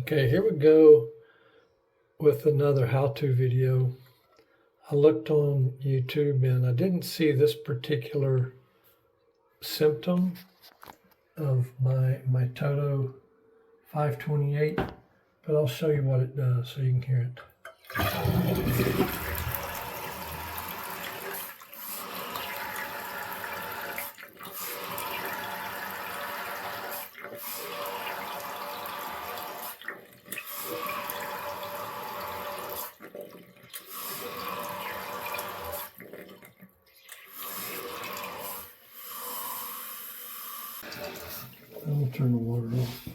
Okay, here we go with another how-to video. I looked on YouTube and I didn't see this particular symptom of my Toto 528, but I'll show you what it does so you can hear it. I'll turn the water off.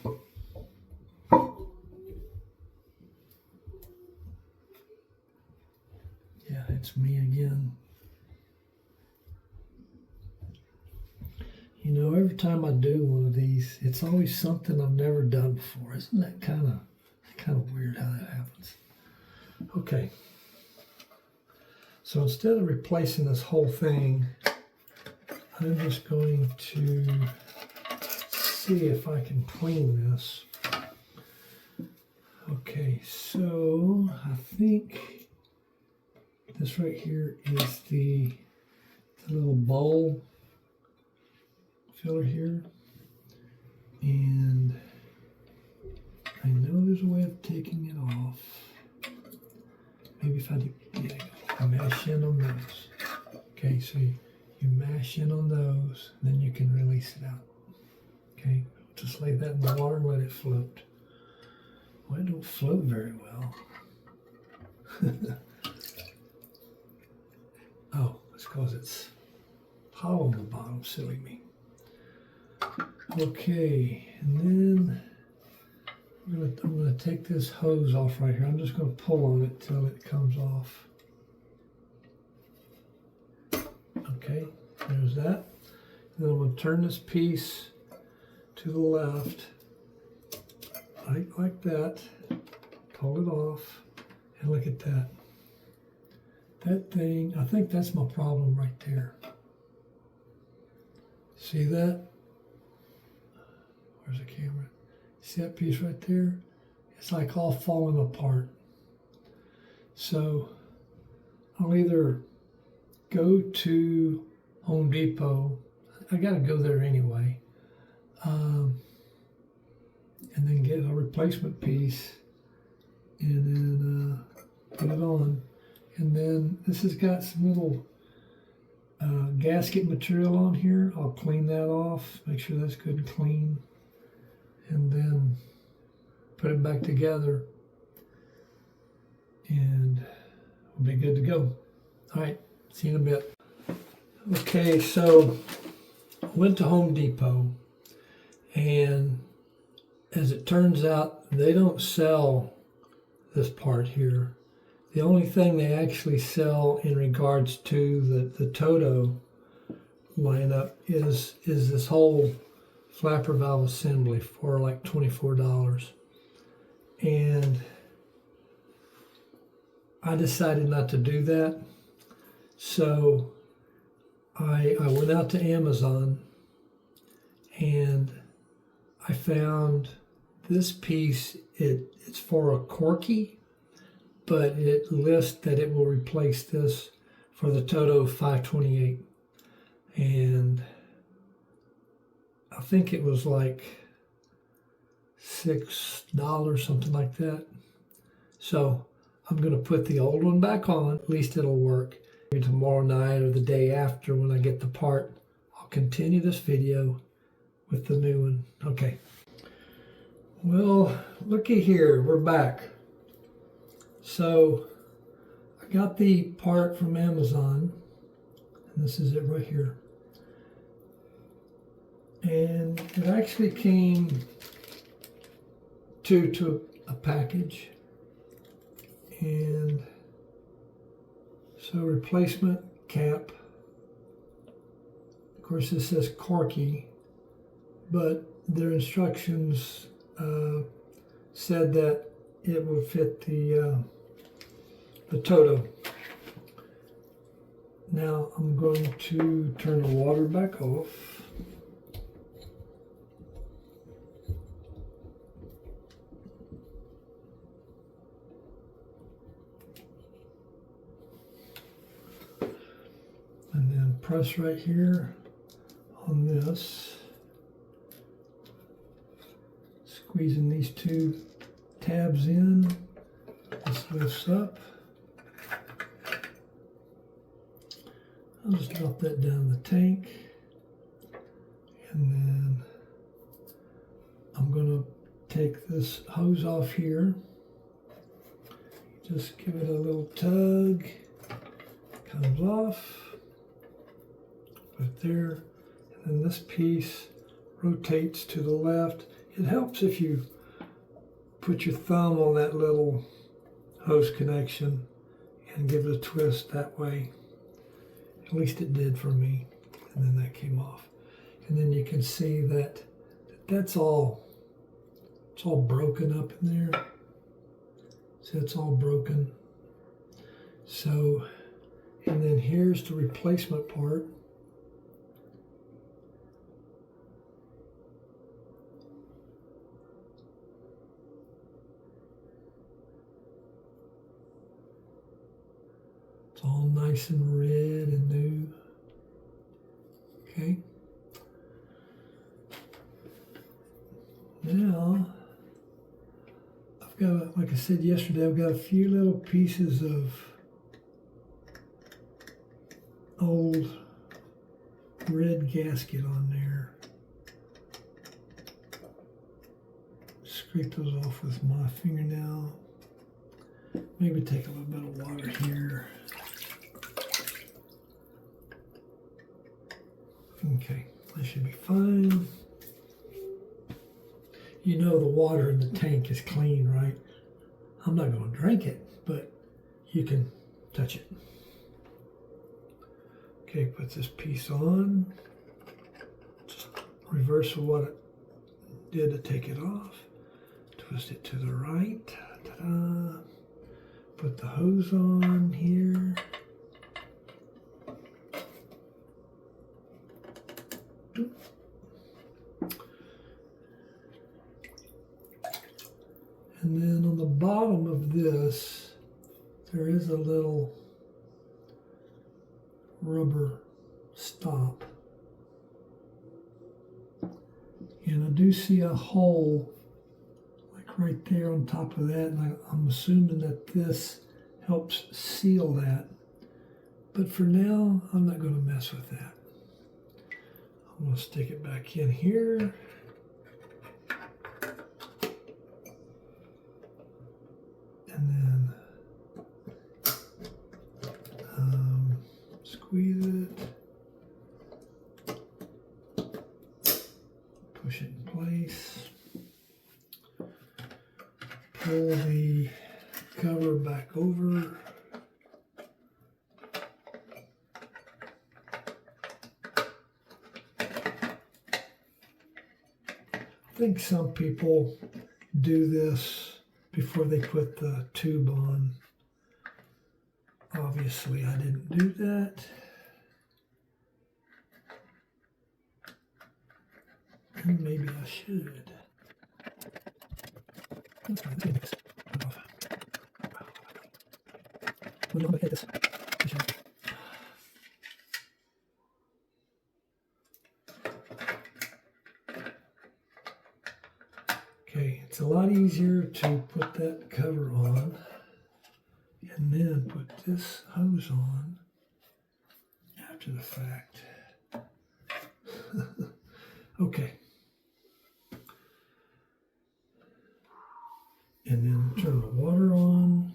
Yeah, it's me again. You know, every time I do one of these, it's always something I've never done before. Isn't that kind of weird how that happens? Okay. So instead of replacing this whole thing, I'm just going to see if I can clean this. Okay, so I think this right here is the little bowl filler here, and I know there's a way of taking it off. Maybe if I do, yeah, I mash in on those. Okay, so you mash in on those, and then you can release it out. Okay, just lay that in the water and let it float. Well, it don't float very well. Oh, it's because it's hollow on the bottom, silly me. Okay, and then I'm gonna take this hose off right here. I'm just gonna pull on it till it comes off. Okay, there's that. Then I'm gonna turn this piece to the left, like that, pull it off, and look at that. That thing, I think that's my problem right there. See that? Where's the camera? See that piece right there? It's like all falling apart. So I'll either go to Home Depot. I gotta go there anyway. And then get a replacement piece and then put it on. And then this has got some little gasket material on here. I'll clean that off, make sure that's good and clean, and then put it back together and we'll be good to go. All right, see you in a bit. Okay, so I went to Home Depot, and as it turns out, they don't sell this part here. The only thing they actually sell in regards to the Toto lineup is this whole flapper valve assembly for like $24. And I decided not to do that. So I went out to Amazon and I found this piece. It's for a corky, but it lists that it will replace this for the Toto 528. And I think it was like $6, something like that. So I'm going to put the old one back on. At least it'll work. Maybe tomorrow night or the day after when I get the part, I'll continue this video with the new one. Okay. Well, looky here, we're back. So I got the part from Amazon, and this is it right here. And it actually came to a package. And so replacement cap. Of course, this says corky, but their instructions said that it would fit the Toto. Now I'm going to turn the water back off. press right here on this, squeezing these two tabs in. This lifts up. I'll just drop that down the tank, and then I'm going to take this hose off here. Just give it a little tug. Comes off. Right there. And then this piece rotates to the left. It helps if you put your thumb on that little hose connection and give it a twist that way. At least it did for me. And then that came off. And then you can see that it's all broken up in there. So it's all broken. So, and then here's the replacement part. It's all nice and red and new. Okay. Now, I've got, like I said yesterday, I've got a few little pieces of old red gasket on there. Scrape those off with my fingernail. Maybe take a little bit of water here. Okay, that should be fine. You know the water in the tank is clean, right? I'm not going to drink it, but you can touch it. Okay, put this piece on. Just reverse of what it did to take it off. Twist it to the right. Ta-da. Put the hose on here. And then on the bottom of this, there is a little rubber stop. And I do see a hole like right there on top of that, and I'm assuming that this helps seal that. But for now, I'm not going to mess with that. I'm going to stick it back in here. And then squeeze it, push it in place, pull the cover back over, I think some people do this before they put the tube on. Obviously, I didn't do that. And maybe I should. That's fine. Let's get this off. I'm going to hit this. Okay, it's a lot easier to put that cover on and then put this hose on after the fact. Okay. And then turn the water on.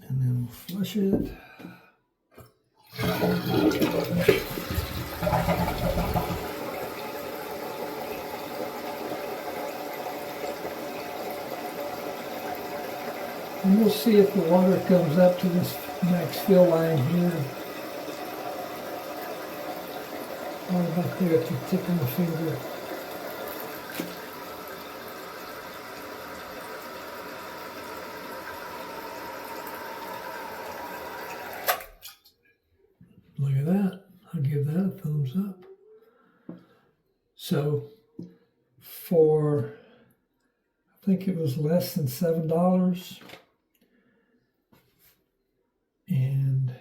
And then we'll flush it. And we'll see if the water comes up to this max fill line here. Right about there at the tip of the finger. Look at that. I'll give that a thumbs up. So for think it was less than $7. And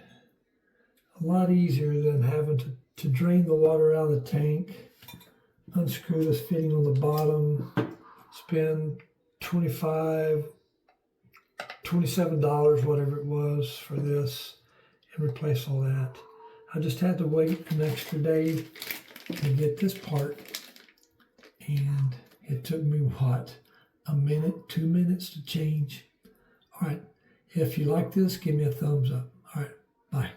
a lot easier than having to drain the water out of the tank, unscrew this fitting on the bottom, spend $27, whatever it was for this, and replace all that. I just had to wait an extra day to get this part, and it took me, what, a minute, 2 minutes to change. All right, if you like this, give me a thumbs up. All right, bye.